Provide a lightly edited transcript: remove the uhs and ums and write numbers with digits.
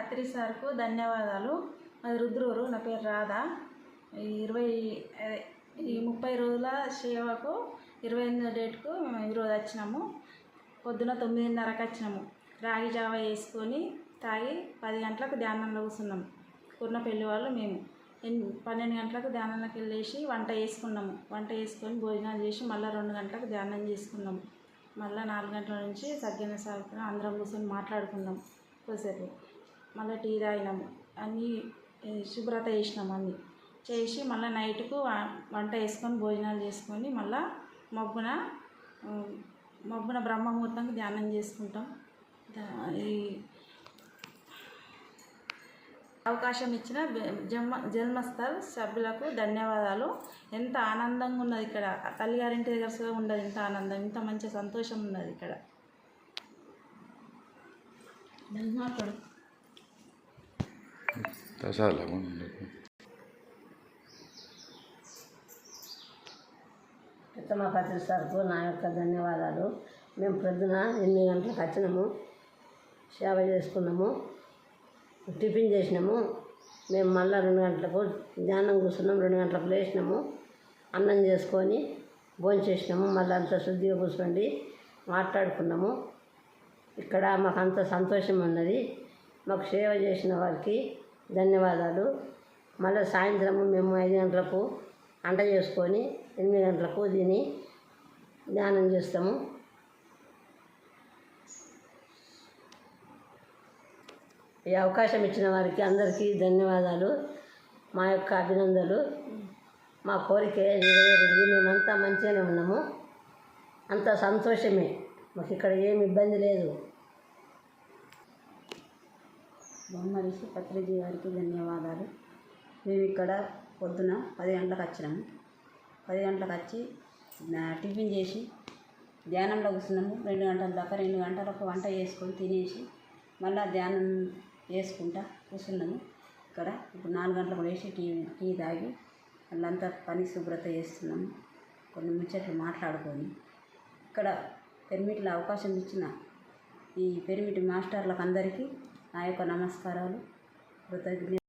పత్రి సార్కు ధన్యవాదాలు. అది రుద్రూరు, నా పేరు రాధా. ఈ 30 రోజుల సేవకు 28వ డేట్కు మేము ఈరోజు వచ్చినాము. పొద్దున 9:30కి వచ్చినాము. రాగి జావ వేసుకొని తాగి 10 గంటలకు ధ్యానంలో కూర్చున్నాము. కుర్నపల్లి వాళ్ళు మేము 12 గంటలకు ధ్యానంలోకి వెళ్ళేసి వంట చేసుకున్నాము. వంట చేసుకొని భోజనాలు చేసి మళ్ళీ 2 గంటలకు ధ్యానం చేసుకున్నాము. మళ్ళీ 4 గంటల నుంచి సజ్జన సాగుతున్నాం. అందరం కూర్చొని మాట్లాడుకున్నాం కొద్దిసేపు. మళ్ళీ టీ తాగినాము. అన్నీ శుభ్రత చేసినాము. అన్నీ చేసి మళ్ళీ నైట్కు వంట వేసుకొని భోజనాలు చేసుకొని మళ్ళీ మబ్బున బ్రహ్మముహూర్తంకి ధ్యానం చేసుకుంటాం. ఈ అవకాశం ఇచ్చిన జన్మస్థల్ సభ్యులకు ధన్యవాదాలు. ఎంత ఆనందంగా ఉన్నది ఇక్కడ. తల్లిగారింటి దగ్గర ఉండదు ఇంత ఆనందం, ఇంత మంచి సంతోషం ఉన్నది ఇక్కడ. ఉత్తమ పత్రి సార్కు నా యొక్క ధన్యవాదాలు. మేము పొద్దున 8 గంటలకు వచ్చినాము, సేవ చేసుకున్నాము, టిఫిన్ చేసినాము. మేము మళ్ళీ 2 గంటలకు ధ్యానం కూర్చున్నాం. 2 గంటలకు లేచినాము, అన్నం చేసుకొని భోజనం చేసినాము. మళ్ళీ అంత శుద్ధిగా కూర్చోండి మాట్లాడుకున్నాము. ఇక్కడ మాకు అంత సంతోషం ఉన్నది. మాకు సేవ చేసిన వారికి ధన్యవాదాలు. మళ్ళీ సాయంత్రము మేము 5 గంటలకు వంట చేసుకొని 8 గంటలకు దీన్ని ధ్యానం చేస్తాము. ఈ అవకాశం ఇచ్చిన వారికి అందరికీ ధన్యవాదాలు. మా యొక్క అభినందనలు. మా కోరిక నెరవేరింది. మేమంతా మంచిగానే ఉన్నాము. అంత సంతోషమే. మాకు ఇక్కడ ఏమి ఇబ్బంది లేదు. బొమ్మరిషి పత్రిజీ గారికి ధన్యవాదాలు. మేము ఇక్కడ పొద్దున 10 గంటలకు వచ్చినాము. 10 గంటలకు వచ్చి టిఫిన్ చేసి ధ్యానంలో కూర్చున్నాము. 2 గంటల దాకా. 2 గంటలకు వంట చేసుకొని తినేసి మళ్ళీ ధ్యానం చేసుకుంటా కూర్చున్నాము. ఇక్కడ ఇప్పుడు 4 గంటలకు లేచి టీ తాగి వాళ్ళంతా పని శుభ్రత చేస్తున్నాము. కొన్ని ముచ్చట్లు మాట్లాడుకొని ఇక్కడ పెర్మిట్లో అవకాశం ఇచ్చిన ఈ పెర్మిట్ మాస్టర్లకు అందరికీ నా యొక్క నమస్కారాలు, కృతజ్ఞతలు.